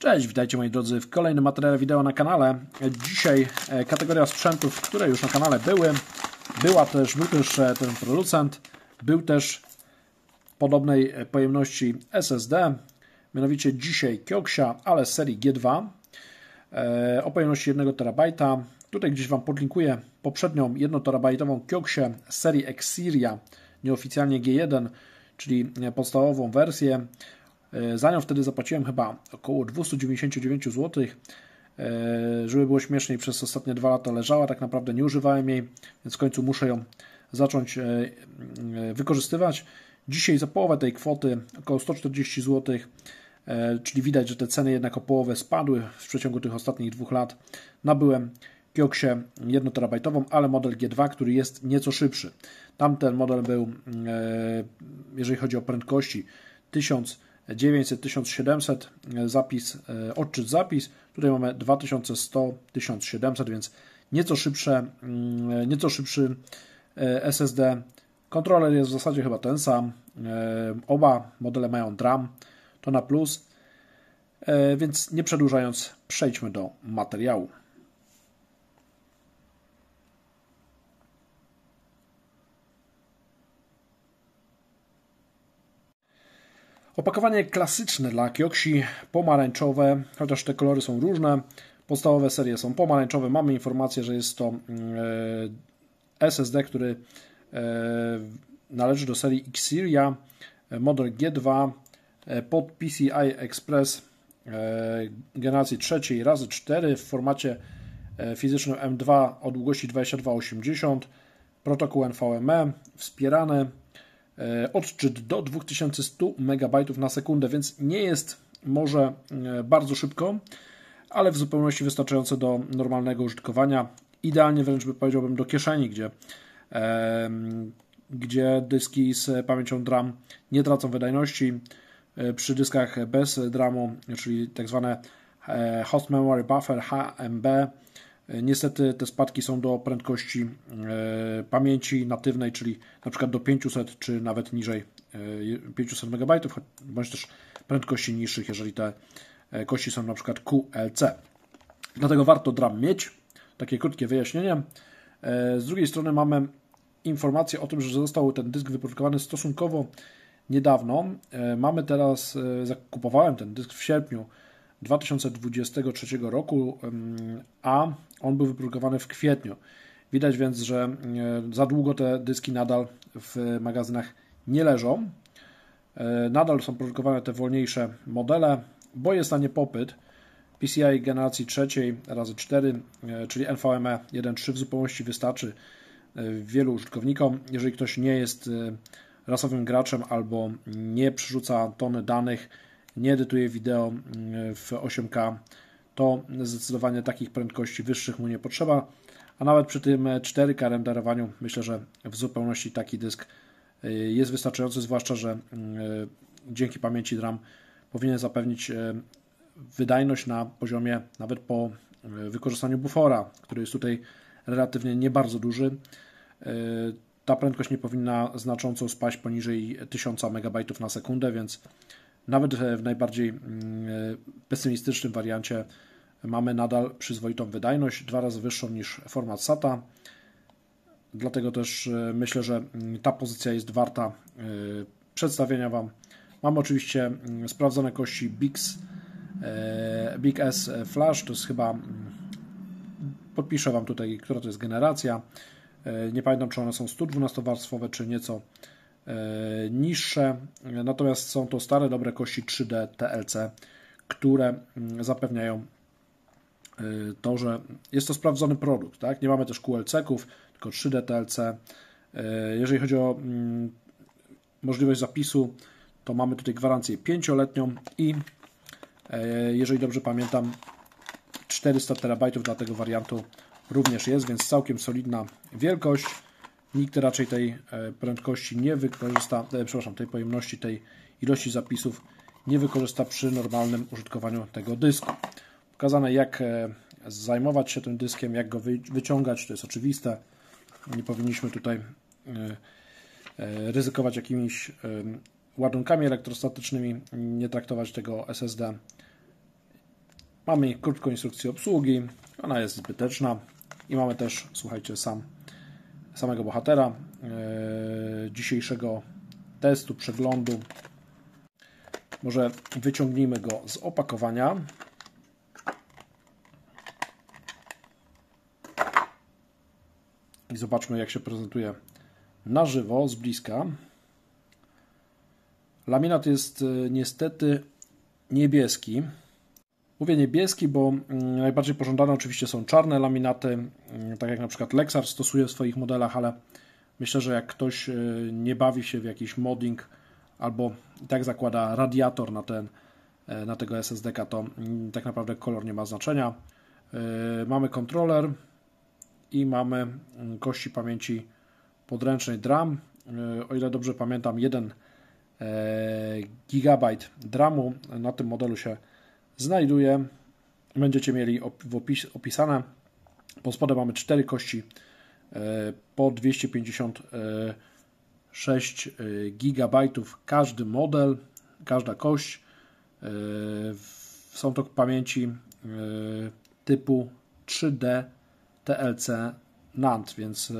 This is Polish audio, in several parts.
Cześć, witajcie moi drodzy w kolejnym materiale wideo na kanale. Dzisiaj kategoria sprzętów, które już na kanale były. Był też ten producent, był też podobnej pojemności SSD, mianowicie dzisiaj Kioxia, ale z serii G2 o pojemności 1 TB. Tutaj gdzieś Wam podlinkuję poprzednią 1 terabajtową Kioxię z serii Xperia, nieoficjalnie G1, czyli podstawową wersję. Za nią wtedy zapłaciłem chyba około 299 zł. Żeby było śmieszniej, przez ostatnie 2 lata leżała, tak naprawdę nie używałem jej, więc w końcu muszę ją zacząć wykorzystywać. Dzisiaj za połowę tej kwoty, około 140 zł, czyli widać, że te ceny jednak o połowę spadły w przeciągu tych ostatnich 2 lat. Nabyłem Kioxię 1 terabajtową, ale model G2, który jest nieco szybszy. Tamten model był, jeżeli chodzi o prędkości, 1900-1700 zapis, odczyt zapis. Tutaj mamy 2100-1700, więc nieco szybszy SSD. Kontroler jest w zasadzie chyba ten sam. Oba modele mają DRAM, to na plus. Więc nie przedłużając, przejdźmy do materiału. Opakowanie klasyczne dla Kioxi, pomarańczowe, chociaż te kolory są różne. Podstawowe serie są pomarańczowe. Mamy informację, że jest to SSD, który należy do serii Xperia, model G2 pod PCI Express generacji 3x4 w formacie fizycznym M2 o długości 2280, protokół NVMe wspierany. Odczyt do 2100 MB na sekundę, więc nie jest może bardzo szybko, ale w zupełności wystarczające do normalnego użytkowania. Idealnie wręcz powiedziałbym do kieszeni, gdzie dyski z pamięcią DRAM nie tracą wydajności. Przy dyskach bez DRAM-u, czyli tak zwane Host Memory Buffer HMB, niestety te spadki są do prędkości pamięci natywnej, czyli na przykład do 500 czy nawet niżej 500 MB, bądź też prędkości niższych, jeżeli te kości są na przykład QLC. Dlatego warto DRAM mieć. Takie krótkie wyjaśnienie. Z drugiej strony mamy informację o tym, że został ten dysk wyprodukowany stosunkowo niedawno. Mamy teraz, zakupowałem ten dysk w sierpniu 2023 roku, a on był wyprodukowany w kwietniu. Widać więc, że za długo te dyski nadal w magazynach nie leżą. Nadal są produkowane te wolniejsze modele, bo jest na nie popyt. PCI generacji 3x4, czyli NVMe 1.3 w zupełności wystarczy wielu użytkownikom. Jeżeli ktoś nie jest rasowym graczem albo nie przerzuca tony danych, nie edytuje wideo w 8K, to zdecydowanie takich prędkości wyższych mu nie potrzeba, a nawet przy tym 4K renderowaniu myślę, że w zupełności taki dysk jest wystarczający, zwłaszcza że dzięki pamięci DRAM powinien zapewnić wydajność na poziomie nawet po wykorzystaniu bufora, który jest tutaj relatywnie nie bardzo duży. Ta prędkość nie powinna znacząco spaść poniżej 1000 MB na sekundę, więc nawet w najbardziej pesymistycznym wariancie mamy nadal przyzwoitą wydajność, 2 razy wyższą niż format SATA. Dlatego też myślę, że ta pozycja jest warta przedstawienia Wam. Mam oczywiście sprawdzone kości Big S Flash, to jest chyba, podpiszę Wam tutaj, która to jest generacja. Nie pamiętam, czy one są 112-warstwowe, czy nieco niższe, natomiast są to stare, dobre kości 3D TLC, które zapewniają to, że jest to sprawdzony produkt. Tak? Nie mamy też QLC-ków, tylko 3D TLC. Jeżeli chodzi o możliwość zapisu, to mamy tutaj gwarancję 5-letnią i jeżeli dobrze pamiętam, 400 TB dla tego wariantu również jest, więc całkiem solidna wielkość. Nikt raczej tej prędkości nie wykorzysta, tej pojemności, tej ilości zapisów nie wykorzysta przy normalnym użytkowaniu tego dysku. Pokazane, jak zajmować się tym dyskiem, jak go wyciągać, to jest oczywiste. Nie powinniśmy tutaj ryzykować jakimiś ładunkami elektrostatycznymi, nie traktować tego SSD Mamy krótką instrukcję obsługi, ona jest zbyteczna i mamy też, słuchajcie, samego bohatera dzisiejszego testu, przeglądu. Może wyciągnijmy go z opakowania. I zobaczmy, jak się prezentuje na żywo, z bliska. Laminat jest niestety niebieski. Mówię niebieski, bo najbardziej pożądane oczywiście są czarne laminaty, tak jak na przykład Lexar stosuje w swoich modelach, ale myślę, że jak ktoś nie bawi się w jakiś modding albo i tak zakłada radiator na tego SSD-ka, to tak naprawdę kolor nie ma znaczenia. Mamy kontroler i mamy kości pamięci podręcznej DRAM. O ile dobrze pamiętam, 1 GB DRAM-u na tym modelu się znajduje. Będziecie mieli opisane. Pod spodem mamy 4 kości po 256 GB każdy model, każda kość. Są to pamięci typu 3D TLC NAND, więc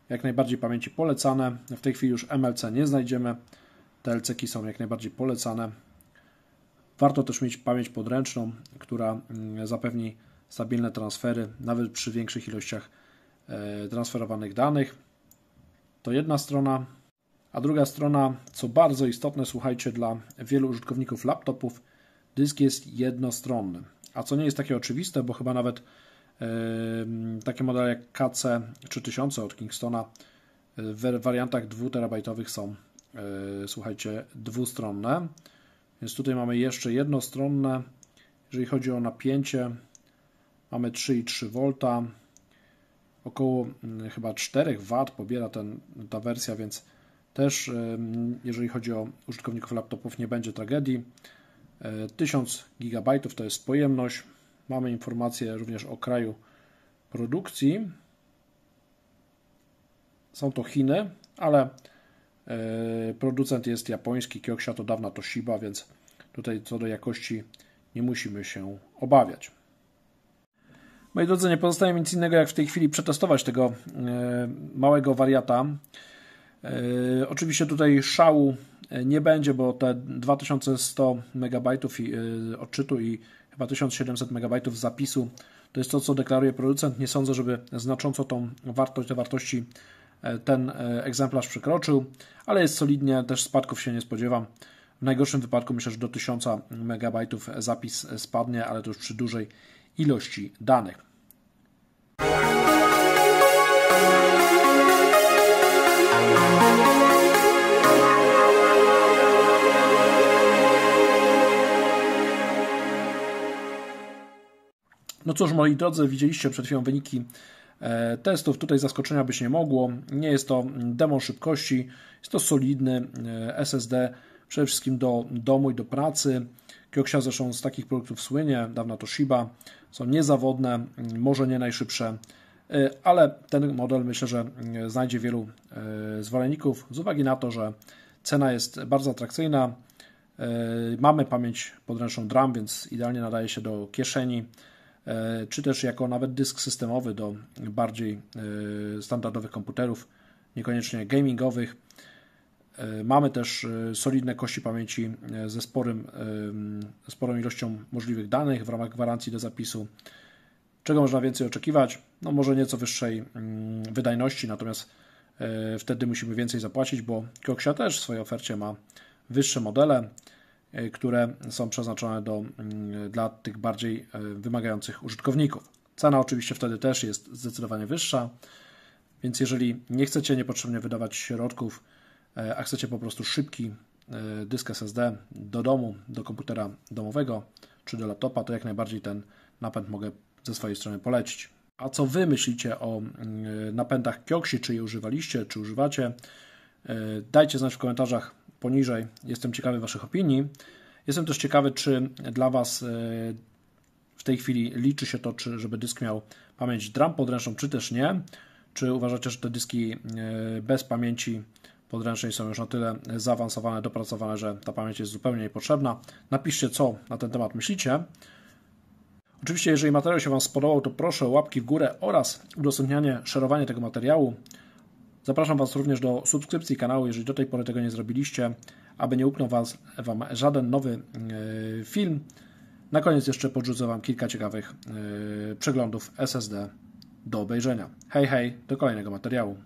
jak najbardziej pamięci polecane. W tej chwili już MLC nie znajdziemy. TLC-ki są jak najbardziej polecane. Warto też mieć pamięć podręczną, która zapewni stabilne transfery, nawet przy większych ilościach transferowanych danych. To jedna strona. A druga strona, co bardzo istotne, słuchajcie, dla wielu użytkowników laptopów, dysk jest jednostronny. A co nie jest takie oczywiste, bo chyba nawet takie modele jak KC3000 od Kingstona w wariantach 2 terabajtowych są, słuchajcie, dwustronne. Więc tutaj mamy jeszcze jednostronne. Jeżeli chodzi o napięcie, mamy 3,3 V. Około chyba 4 W pobiera ta wersja, więc też jeżeli chodzi o użytkowników laptopów, nie będzie tragedii. 1000 GB to jest pojemność. Mamy informacje również o kraju produkcji. Są to Chiny, ale producent jest japoński, Kioxia to dawna Toshiba, więc tutaj co do jakości nie musimy się obawiać. Moi drodzy, nie pozostaje mi nic innego, jak w tej chwili przetestować tego małego wariata. Oczywiście tutaj szału nie będzie, bo te 2100 MB odczytu i chyba 1700 MB zapisu to jest to, co deklaruje producent. Nie sądzę, żeby znacząco te wartości ten egzemplarz przekroczył, ale jest solidnie, też spadków się nie spodziewam. W najgorszym wypadku myślę, że do 1000 MB zapis spadnie, ale to już przy dużej ilości danych. No cóż, moi drodzy, widzieliście przed chwilą wyniki testów. Tutaj zaskoczenia być nie mogło. Nie jest to demon szybkości, jest to solidny SSD, przede wszystkim do domu i do pracy. Kioxia zresztą z takich produktów słynie, dawna Toshiba. Są niezawodne, może nie najszybsze, ale ten model myślę, że znajdzie wielu zwolenników z uwagi na to, że cena jest bardzo atrakcyjna. Mamy pamięć podręczną DRAM, więc idealnie nadaje się do kieszeni, czy też jako nawet dysk systemowy do bardziej standardowych komputerów, niekoniecznie gamingowych. Mamy też solidne kości pamięci ze sporą ilością możliwych danych w ramach gwarancji do zapisu. Czego można więcej oczekiwać? No może nieco wyższej wydajności, natomiast wtedy musimy więcej zapłacić, bo Kioxia też w swojej ofercie ma wyższe modele, które są przeznaczone dla tych bardziej wymagających użytkowników. Cena oczywiście wtedy też jest zdecydowanie wyższa, więc jeżeli nie chcecie niepotrzebnie wydawać środków, a chcecie po prostu szybki dysk SSD do domu, do komputera domowego czy do laptopa, to jak najbardziej ten napęd mogę ze swojej strony polecić. A co Wy myślicie o napędach Kioxi? Czy je używaliście, czy używacie? Dajcie znać w komentarzach poniżej. Jestem ciekawy Waszych opinii. Jestem też ciekawy, czy dla Was w tej chwili liczy się to, żeby dysk miał pamięć DRAM podręczną, czy też nie. Czy uważacie, że te dyski bez pamięci podręcznej są już na tyle zaawansowane, dopracowane, że ta pamięć jest zupełnie niepotrzebna? Napiszcie, co na ten temat myślicie. Oczywiście, jeżeli materiał się Wam spodobał, to proszę o łapki w górę oraz udostępnianie, szerowanie tego materiału. Zapraszam Was również do subskrypcji kanału, jeżeli do tej pory tego nie zrobiliście, aby nie uknął Wam żaden nowy film. Na koniec jeszcze podrzucę Wam kilka ciekawych przeglądów SSD do obejrzenia. Hej, hej, do kolejnego materiału.